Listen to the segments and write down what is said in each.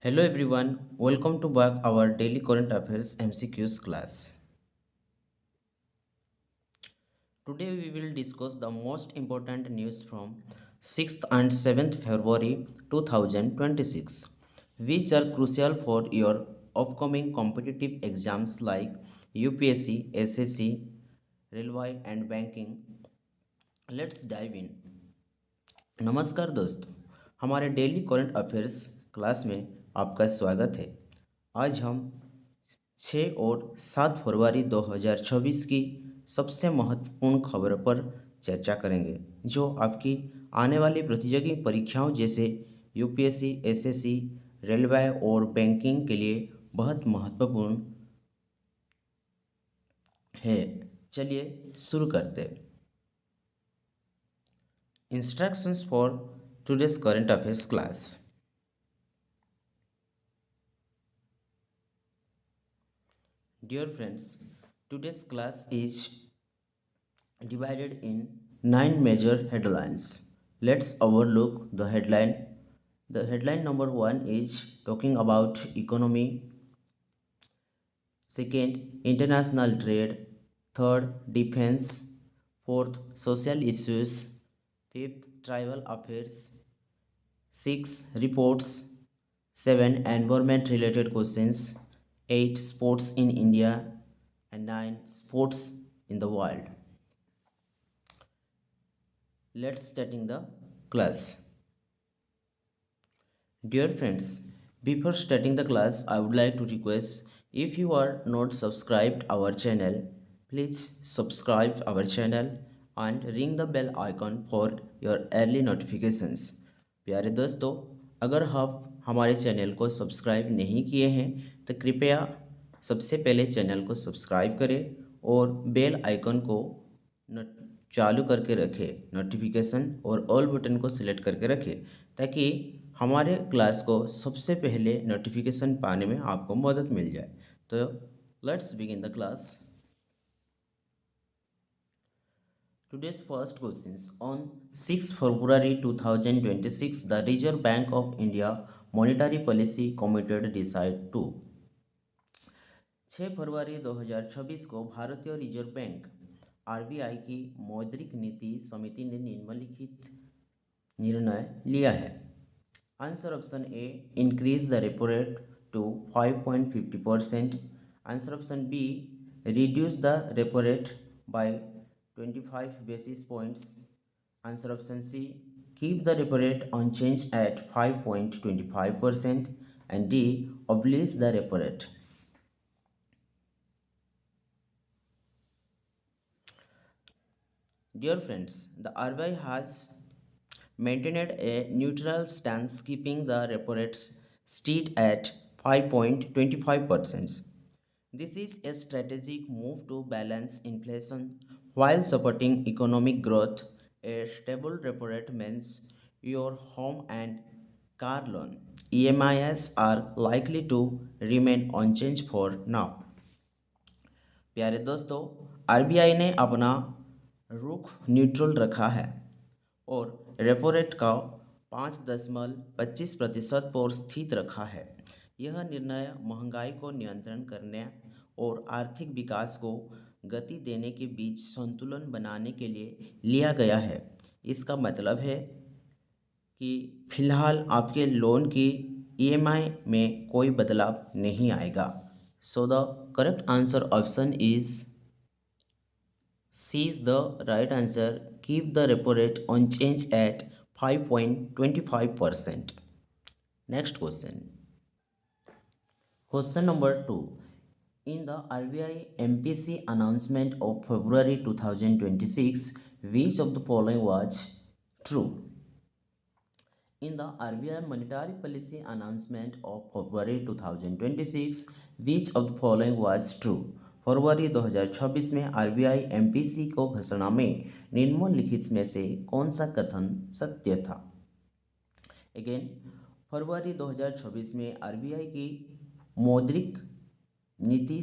Hello everyone, welcome to back our daily current affairs MCQs class. Today we will discuss the most important news from 6th and 7th February 2026, which are crucial for your upcoming competitive exams like UPSC, SSC, Railway and Banking. Let's dive in. नमस्कार दोस्तों, हमारे daily current affairs class में आपका स्वागत है। आज हम 6 और 7 फरवरी 2026 की सबसे महत्वपूर्ण खबरों पर चर्चा करेंगे, जो आपकी आने वाली प्रतियोगी परीक्षाओं जैसे यूपीएससी, एसएससी, रेलवे और बैंकिंग के लिए बहुत महत्वपूर्ण है। चलिए शुरू करते हैं। Instructions for today's current affairs class. Dear friends, today's class is divided in 9 major headlines. Let's overlook the headline. The headline number 1 is talking about economy. Second, international trade. Third, defense. Fourth, social issues. Fifth, tribal affairs. 6, reports. 7, environment related questions. 8, sports in India. And 9, sports in the world. Let's starting the class. Dear friends, before starting the class, I would like to request if you are not subscribed our channel, please subscribe our channel and ring the bell icon for your early notifications. प्यारे दोस्तों, अगर आप हमारे channel को subscribe नहीं किए हैं तो कृपया सबसे पहले चैनल को सब्सक्राइब करें और बेल आइकन को चालू करके रखें, नोटिफिकेशन और ऑल बटन को सिलेक्ट करके रखें, ताकि हमारे क्लास को सबसे पहले नोटिफिकेशन पाने में आपको मदद मिल जाए। तो let's begin the class. Today's first questions on 6 February 2026, the Reserve Bank of India Monetary Policy Committee decide to 6 फरवरी 2026 को भारतीय रिजर्व बैंक आरबीआई की मौद्रिक नीति समिति ने निम्नलिखित निर्णय लिया है। Answer option A, increase the repo rate to 5.50%। Answer option B, reduce the repo rate by 25 basis points. Answer option C, keep the repo rate unchanged at 5.25%. And D, abolish the repo rate. Dear friends, the RBI has maintained a neutral stance, keeping the repo rate steady at 5.25%. This is a strategic move to balance inflation while supporting economic growth. A stable repo rate means your home and car loan EMIs are likely to remain unchanged for now. प्यारे दोस्तों, RBI ने अपना रुख neutral रखा है और repo rate का 5.25% पर स्थित रखा है। यह निर्णय महंगाई को नियंत्रण करने और आर्थिक विकास को गति देने के बीच संतुलन बनाने के लिए लिया गया है। इसका मतलब है कि फिलहाल आपके लोन की ईएमआई में कोई बदलाव नहीं आएगा। सो the correct answer option is C is the right answer. Keep the repo rate unchanged at 5.25%. Next question. Question number 2. In the RBI MPC announcement of February 2026, which of the following was true? In the RBI monetary policy announcement of February 2026, which of the following was true? फरवरी 2026 में RBI MPC को घोषणा में निम्नलिखित में से कौन सा कथन सत्य था? अगेन, फरवरी 2026 में आरबीआई की मौद्रिक नीति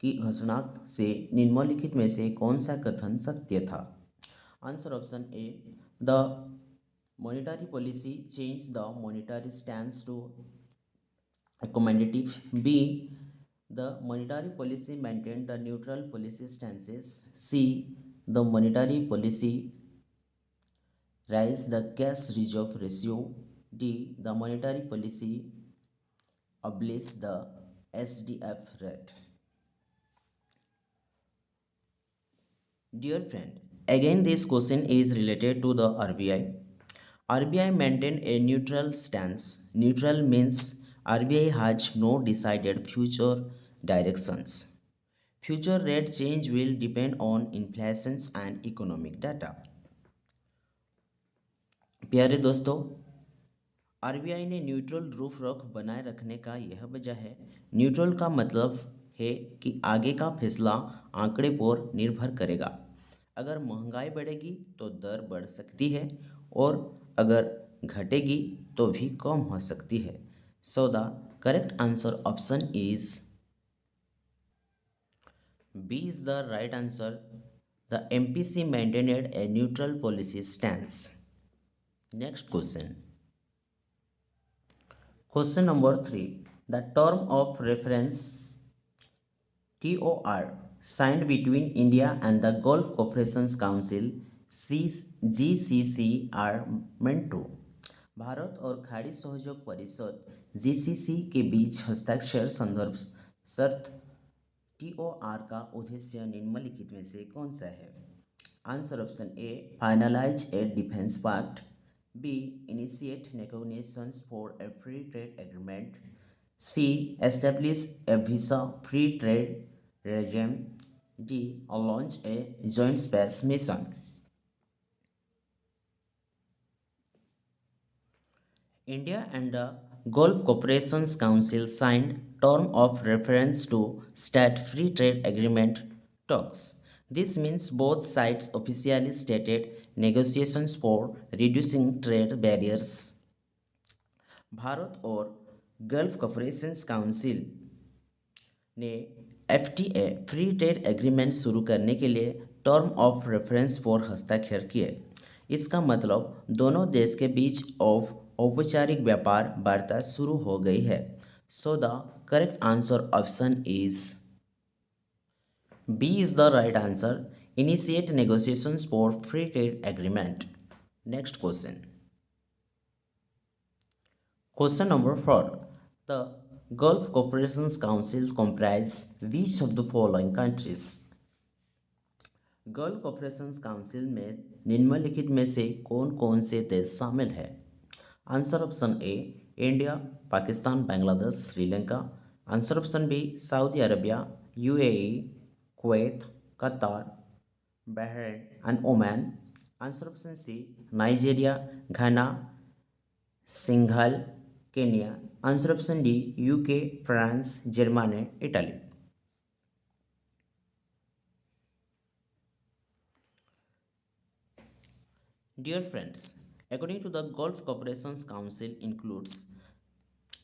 की घोषणा से निम्नलिखित में से कौन सा कथन सत्य था? Answer option A, the monetary policy changed the monetary stance to accommodative. B. The monetary policy maintained the neutral policy stances. C. The monetary policy raised the cash reserve ratio. D. The monetary policy abolished the SDF rate. Dear friend, again this question is related to the RBI. RBI maintained a neutral stance. Neutral means RBI has no decided future directions. Future rate change will depend on inflations and economic data. प्यारे दोस्तों, RBI ने neutral roof रुख बनाए रखने का यह वजह है। न्यूट्रल का मतलब है कि आगे का फैसला आंकड़े पर निर्भर करेगा। अगर महंगाई बढ़ेगी तो दर बढ़ सकती है और अगर घटेगी तो भी कम हो सकती है। So the correct answer option is B is the right answer. The MPC maintained a neutral policy stance. Next question. Question number 3. The term of reference TOR signed between India and the Gulf Cooperation Council GCC are meant to। Bharat और खाड़ी सहयोग परिषद GCC के बीच हस्ताक्षर संदर्भ शर्त TOR का उद्देश्य निम्नलिखित में से कौन सा है? Answer option A finalise a defence pact. B. Initiate negotiations for a free trade agreement. C. Establish a visa-free trade regime. D. Launch a joint space mission. India and the Gulf Cooperation Council signed term of reference to start free trade agreement talks. This means both sides officially stated negotiations for reducing trade barriers। Bharat और gulf Cooperation council ने FTA free trade agreement शुरू करने के लिए term of reference पर हस्ताक्षर किए। इसका मतलब दोनों देश के बीच औपचारिक व्यापार वार्ता शुरू हो गई है। So the correct answer option is B is the right answer. Initiate negotiations for free trade agreement. Next question. Question number 4. The Gulf Cooperation Council comprises which of the following countries? Gulf Cooperation Council में निम्नलिखित में से कौन कौन से देश शामिल है? Answer option A India, Pakistan, Bangladesh, Sri Lanka. Answer option B Saudi Arabia, UAE, Kuwait, Qatar, Bahrain and Oman. Answer option C Nigeria, Ghana, Senegal, Kenya. Answer option D UK, France, Germany, Italy. Dear friends, according to the Gulf Cooperation Council includes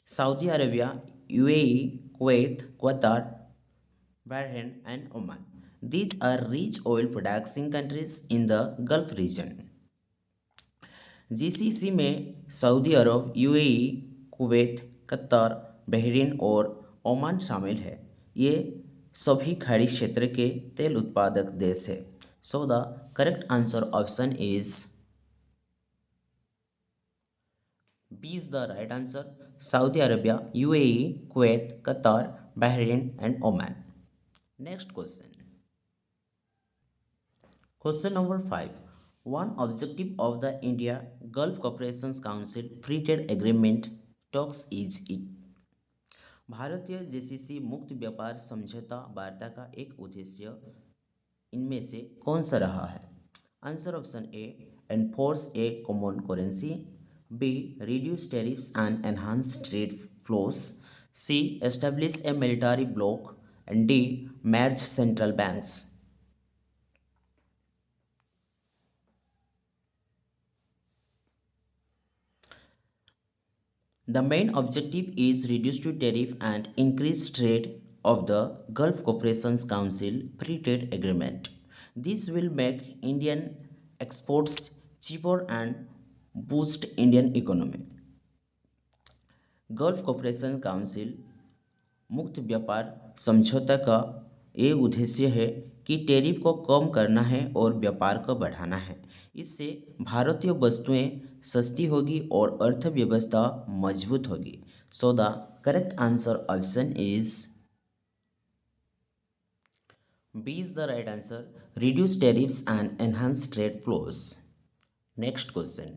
Saudi Arabia, UAE, Kuwait, Qatar, Bahrain and Oman. These are rich oil producing countries in the Gulf region। GCC में Saudi अरब, UAE, Kuwait, Qatar, Bahrain और Oman शामिल है। ये सभी खाड़ी क्षेत्र के तेल उत्पादक देश है। So the correct answer option is B is the right answer. Saudi Arabia, UAE, Kuwait, Qatar, Bahrain and Oman. Next question. Question number 5. One objective of the India Gulf Cooperation Council Free Trade Agreement talks is it। भारतीय GCC मुक्त व्यापार समझौता वार्ता का एक उद्देश्य इनमें से कौन सा रहा है? Answer option A enforce a common currency. B reduce tariffs and enhance trade flows. C establish a military bloc and D merge central banks. The main objective is reduce to tariff and increase trade of the Gulf Cooperation Council Free Trade Agreement। This will make Indian exports cheaper and boost Indian economy। Gulf Cooperation Council मुक्त व्यापार समझौता का ये उद्देश्य है कि tariff को कम करना है और व्यापार को बढ़ाना है। इससे भारतीय वस्तुएं सस्ती होगी और अर्थव्यवस्था मजबूत होगी। सो the correct answer option is B is the right answer. Reduce tariffs and enhance trade flows. Next question.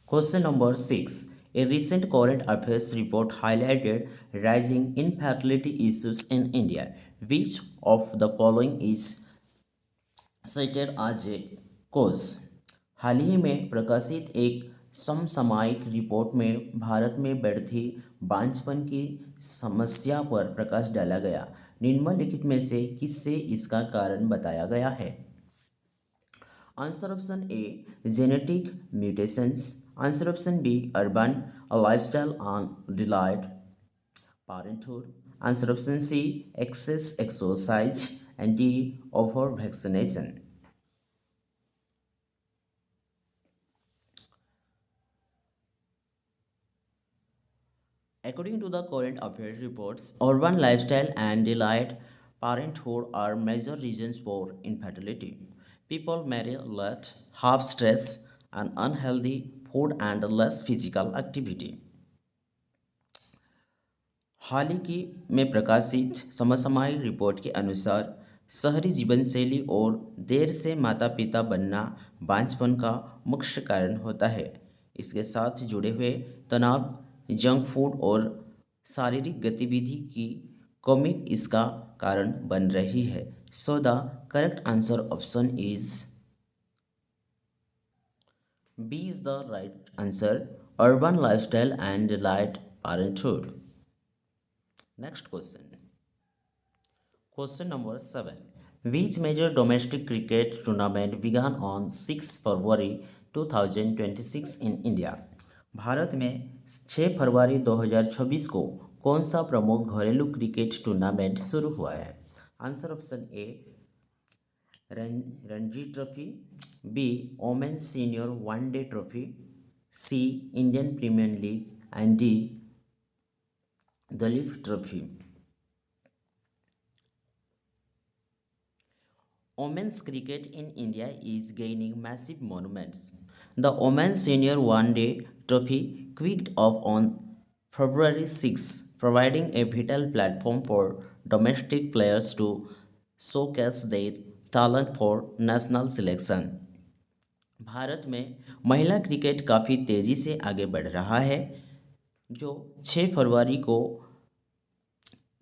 Question number 6. A recent current affairs report highlighted rising infertility issues in India. Which of the following is cited as a cause? हाल ही में प्रकाशित एक समसामयिक report में भारत में बढ़ती बांझपन की समस्या पर प्रकाश डाला गया। निम्नलिखित में से किससे इसका कारण बताया गया है? Answer option A genetic mutations, answer option B urban lifestyle and delayed parenthood, answer option C excess exercise and D over vaccination. According to the current affairs reports, urban lifestyle and delayed parenthood are major reasons for infertility. People marry late, have stress, and unhealthy food and less physical activity. हाल ही की में प्रकाशित समसामयिक report के अनुसार शहरी जीवनशैली और देर से माता पिता बनना बांझपन का मुख्य कारण होता है। इसके साथ जुड़े हुए तनाव, जंक फूड और शारीरिक गतिविधि की कमी इसका कारण बन रही है। So the correct answer option is B is the right answer urban lifestyle and delayed parenthood. Next question. Question number 7. Which major domestic cricket tournament began on 6 February 2026 in India? Bharat में 6 फरवरी 2026 को कौन सा प्रमुख घरेलू क्रिकेट टूर्नामेंट शुरू हुआ है? Answer option A Ranji trophy, B women senior one day trophy, C Indian premier league and D Duleep trophy. Women's cricket in India is gaining massive monuments. The Women's Senior One Day Trophy kicked off on February 6, providing a vital platform for domestic players to showcase their talent for national selection. Bharat में महिला cricket काफ़ी तेज़ी से आगे बढ़ रहा है, जो 6 फरवरी को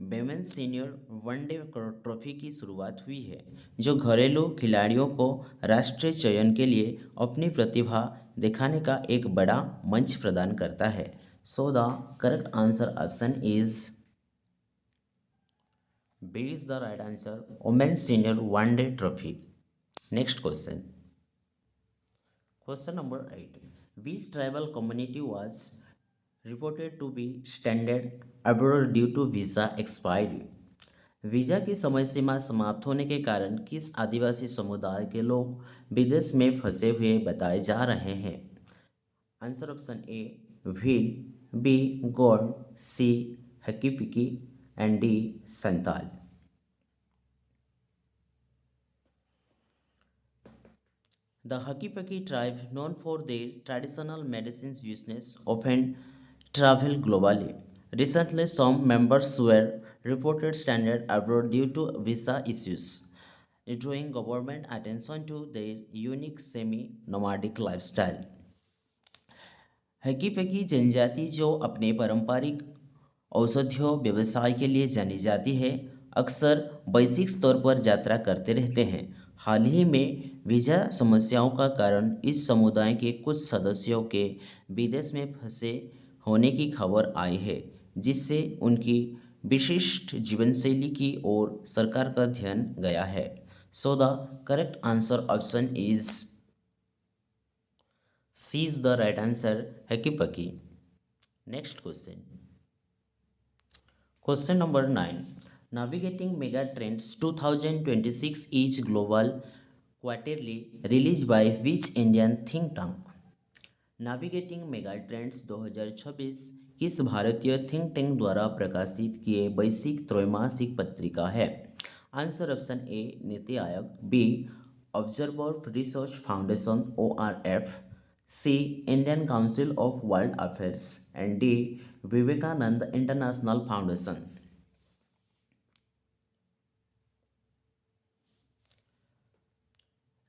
वेमेन सीनियर वनडे ट्रॉफी की शुरुआत हुई है, जो घरेलू खिलाड़ियों को राष्ट्रीय चयन के लिए अपनी प्रतिभा दिखाने का एक बड़ा मंच प्रदान करता है। So the correct answer option is B is the right answer women senior one day trophy. Next question. Question number 8. Which tribal community was reported to be stranded abroad due to visa expiry? Visa की समय सीमा समाप्त होने के कारण किस आदिवासी समुदाय के लोग विदेश में फंसे हुए बताए जा रहे हैं? Answer option A Bhil, B Gond, C Hakki Pikki and D Santal. The Hakipaki tribe, known for their traditional medicines business, often travel globally. Recently, some members were reported stranded abroad due to visa issues, drawing government attention to their unique semi-nomadic lifestyle. हकीपकी जनजाति जो अपने पारंपरिक औषधियों व्यवसाय के लिए जानी जाती है, अक्सर वैश्विक स्तर पर यात्रा करते रहते हैं। हाल ही में वीज़ा समस्याओं का कारण इस समुदाय के कुछ सदस्यों के विदेश में फंसे होने की खबर आई है, जिससे उनकी विशिष्ट जीवनशैली की ओर सरकार का ध्यान गया है। So the correct answer option is C is the right answer, Hakipaki. Next question. Question number 9. Navigating Megatrends 2026 is global quarterly released by which Indian think tank? Navigating mega trends 2026 किस भारतीय थिंक टैंक द्वारा प्रकाशित किए वैश्विक त्रैमासिक पत्रिका है? Answer option A NITI Aayog, B Observer Research Foundation ORF, C Indian Council of World Affairs and D Vivekananda International Foundation.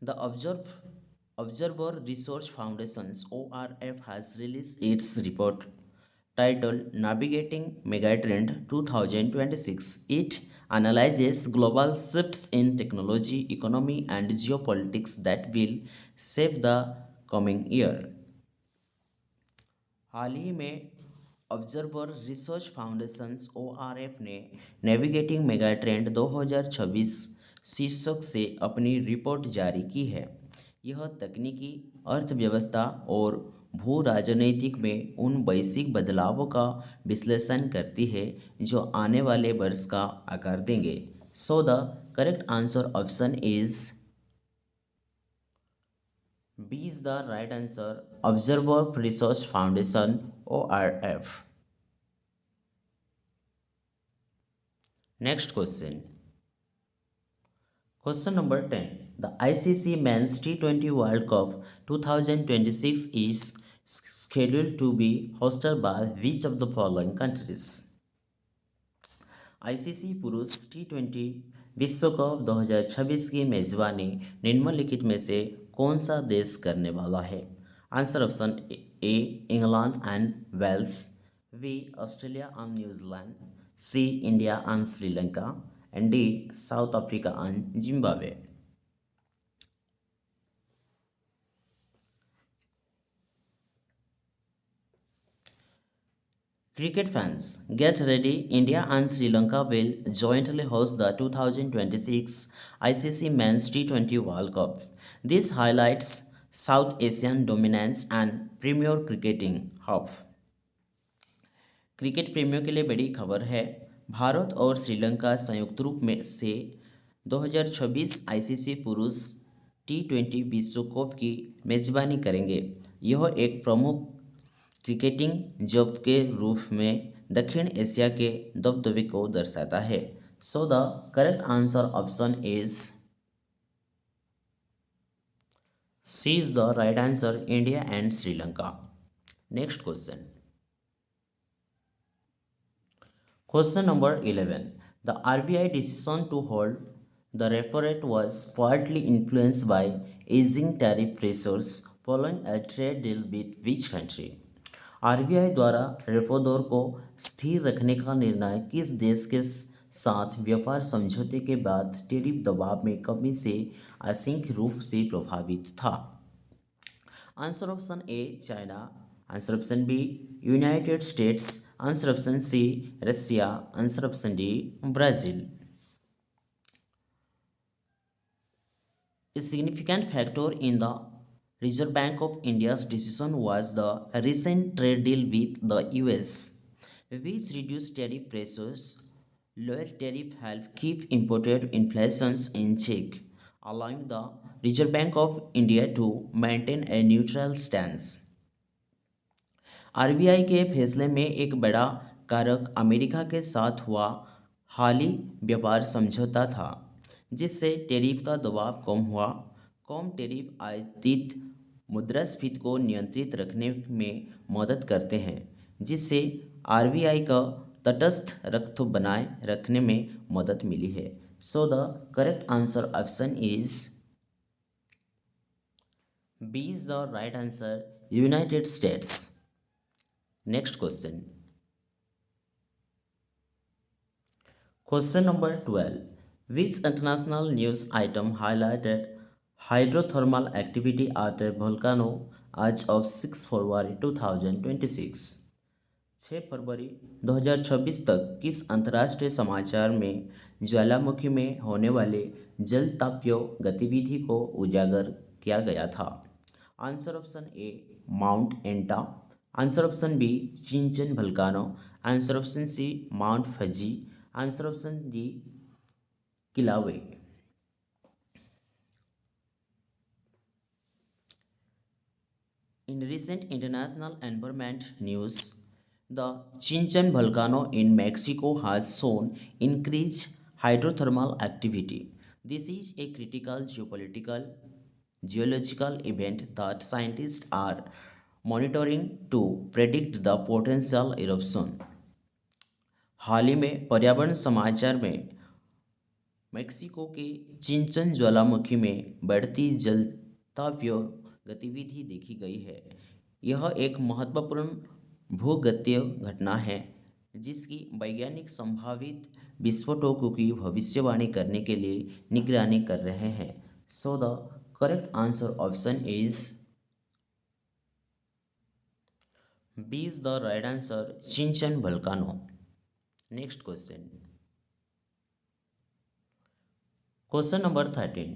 The Observer Research Foundation's ORF has released its report titled Navigating Megatrend 2026. It analyzes global shifts in technology, economy, and geopolitics that will shape the coming year. हाल ही में observer research foundations ORF ने navigating mega trend 2026 शीर्षक से अपनी report जारी की है। यह तकनीकी, अर्थव्यवस्था और भू राजनीतिक में उन वैश्विक बदलावों का विश्लेषण करती है जो आने वाले वर्ष का आकार देंगे। सो the correct answer option is B is the right answer. Observer Research Foundation ORF. Next question. Question number 10. The ICC Men's T20 World Cup 2026 is scheduled to be hosted by which of the following countries? ICC पुरुष T20 विश्व cup 2026 की मेजबानी निम्नलिखित में से कौन सा देश करने वाला है? Answer option A England and Wales, B Australia and New Zealand, C India and Sri Lanka and D South Africa and Zimbabwe. Cricket fans, get ready. India and Sri Lanka will jointly host the 2026 ICC Men's T20 World Cup. This highlights South Asian dominance and premier cricketing hub. Cricket प्रेमियों के लिए बड़ी खबर है। भारत और श्रीलंका संयुक्त रूप में से 2026 आईसीसी पुरुष T20 विश्व कप की मेजबानी करेंगे। यह एक प्रमुख क्रिकेटिंग जब के रूप में दक्षिण एशिया के दबदबे को दर्शाता है। So the correct answer option is C is the right answer, India and Sri Lanka. Next question. Question number 11. The RBI decision to hold the repo rate was partly influenced by easing tariff pressures following a trade deal with which country? RBI द्वारा repo दर को स्थिर रखने का निर्णय किस देश के साथ व्यापार समझौते के बाद टैरिफ दबाव में कमी से आंशिक रूप से प्रभावित था? Answer option A China, answer option B United States, answer option C Russia, answer option D Brazil. A significant factor in the Reserve Bank of India's decision was the recent trade deal with the US, which reduced tariff pressures. Lower tariff help keep imported inflations in check, allowing the Reserve Bank of India to maintain a neutral stance. RBI के फैसले में एक बड़ा कारक America के साथ हुआ हाली व्यापार समझौता था, जिससे टैरिफ का दबाव कम हुआ। कम टैरिफ आयातित मुद्रास्फीति को नियंत्रित रखने में मदद करते हैं, जिससे आरबीआई का तटस्थ रख बनाए रखने में मदद मिली है। So the correct answer option is B is the right answer, United States. Next question. Question number 12. Which international news item highlighted hydrothermal activity at a volcano as of 6 February 2026? 6 फरवरी 2026 तक किस अंतर्राष्ट्रीय समाचार में ज्वालामुखी में होने वाले जल तापीय गतिविधि को उजागर किया गया था? आंसर ऑप्शन ए माउंट एंटा, आंसर ऑप्शन बी चिंचन volcano, answer option C mount Fuji, answer option D Kilauea. In recent international environment news, the Chinchon volcano in Mexico has shown increased hydrothermal activity. This is a critical geopolitical geological event that scientists are monitoring to predict the potential eruption. हाल ही में पर्यावरण समाचार में Mexico के चिंचन ज्वालामुखी में बढ़ती जलताव्य गतिविधि देखी गई है। यह एक महत्वपूर्ण भूगतीय घटना है जिसकी वैज्ञानिक संभावित विस्फोटों की भविष्यवाणी करने के लिए निगरानी कर रहे हैं। So the correct answer option is B is the right answer चिंचन volcano. Next question. Question number 13.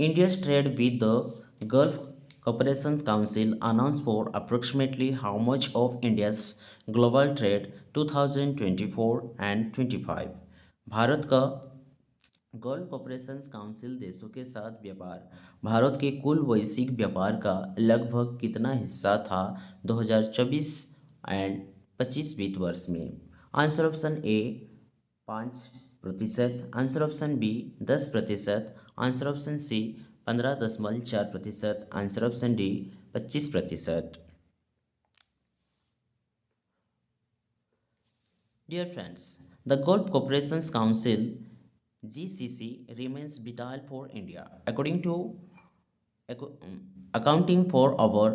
India's trade with the Gulf Cooperation Council announced for approximately how much of India's global trade 2024 and 25. Bharat का gulf Cooperation council देशों के साथ व्यापार भारत के कुल वैश्विक व्यापार का लगभग कितना हिस्सा था 2024 एंड 25 वित्त वर्ष में। Answer option A 5%, answer option B 10%, answer option C 15.4%, answer option D 25%। Dear friends, the Gulf Cooperation Council (GCC) remains vital for India, acco- um, accounting for over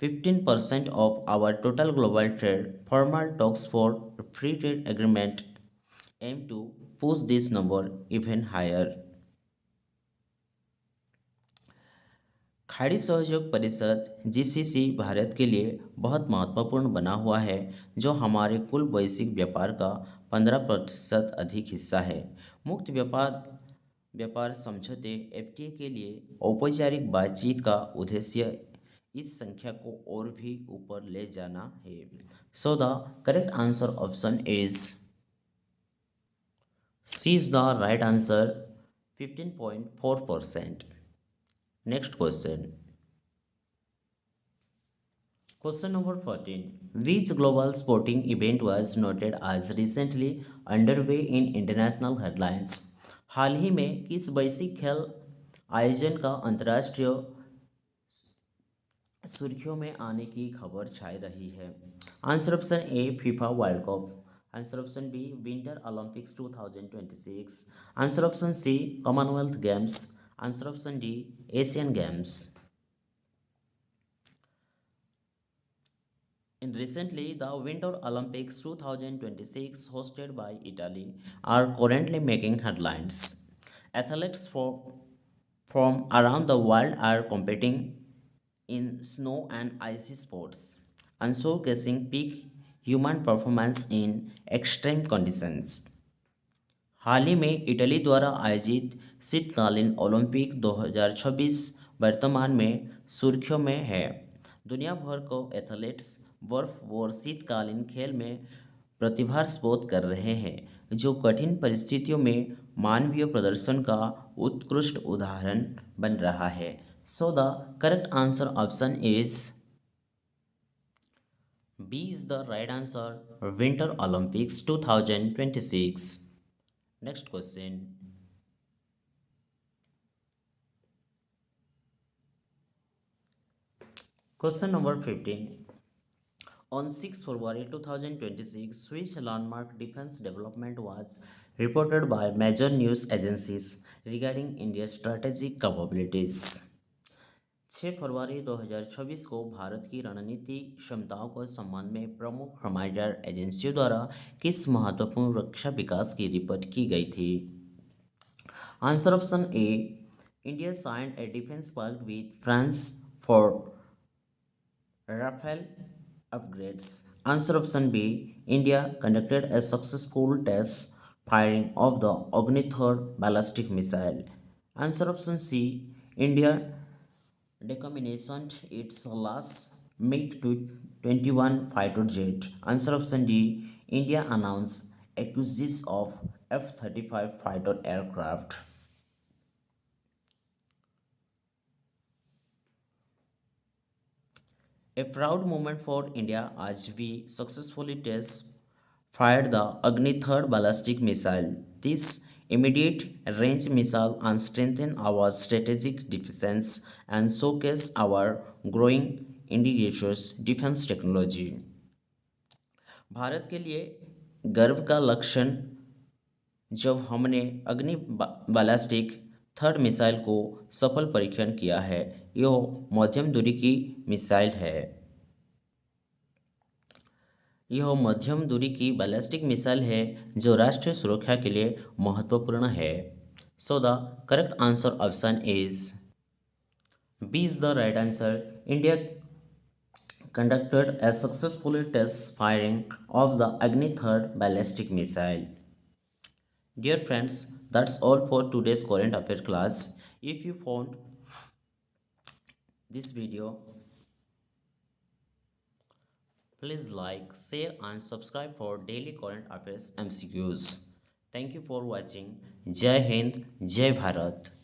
15% of our total global trade. Formal talks for free trade agreement aim to push this number even higher. खाड़ी सहयोग परिषद GCC Bharat के लिए बहुत महत्वपूर्ण बना हुआ है जो हमारे कुल वैश्विक व्यापार का 15% अधिक हिस्सा है। मुक्त व्यापार व्यापार समझौते एफटीए के लिए औपचारिक बातचीत का उद्देश्य इस संख्या को और भी ऊपर ले जाना है। So the correct answer option is C is the right answer 15.4%। Next question. Question number 14. Which global sporting event was noted as recently underway in international headlines? हाल ही में किस वैश्विक खेल आयोजन का अंतर्राष्ट्रीय सुर्खियों में आने की खबर छाई रही है। Answer option A FIFA World Cup, answer option B Winter Olympics 2026, answer option C Commonwealth Games, answer option D Asian Games. In recently, the Winter Olympics 2026 hosted by Italy are currently making headlines. Athletes from around the world are competing in snow and icy sports and showcasing peak human performance in extreme conditions. हाल ही में Italy द्वारा आयोजित शीतकालीन Olympic 2026 वर्तमान में सुर्खियों में है। दुनिया भर को एथलीट्स बर्फ और शीतकालीन खेल में प्रतिभा स्पोत कर रहे हैं जो कठिन परिस्थितियों में मानवीय प्रदर्शन का उत्कृष्ट उदाहरण बन रहा है। So the correct answer option is B is the right answer Winter Olympics 2026। Next question. Question number 15. On 6 February 2026, Swiss landmark defense development was reported by major news agencies regarding India's strategic capabilities. 6 फरवरी 2026 को भारत की रणनीति क्षमताओं के संबंध में प्रमुख समाचार एजेंसियों द्वारा किस महत्वपूर्ण रक्षा विकास की रिपोर्ट की गई थी। Answer option A India signed a defence pact with France for Rafale upgrades. Answer option B. India conducted a successful test firing of the Agni-3 ballistic missile. Answer option C. India decommissioned its last MiG-21 fighter jet. Answer option D. India announced acquisition of F-35 fighter aircraft. A proud moment for India as we successfully test fired the Agni third ballistic missile. This immediate range missile and strengthen our strategic defense and showcase our growing indigenous defense technology. Bharat के लिए गर्व का लक्षण जब हमने अग्नि ballistic third missile को सफल परीक्षण किया है। यह मध्यम दूरी की मिसाइल है। यह मध्यम दूरी की बैलिस्टिक मिसाइल है जो राष्ट्रीय सुरक्षा के लिए महत्वपूर्ण है। So the correct answer option is B is the right answer. India conducted a successful test firing of the Agni 3rd ballistic missile. Dear friends, that's all for today's current affairs class. If you found this video, please like, share and subscribe for daily current affairs MCQs. Thank you for watching. Jai Hind, Jai Bharat.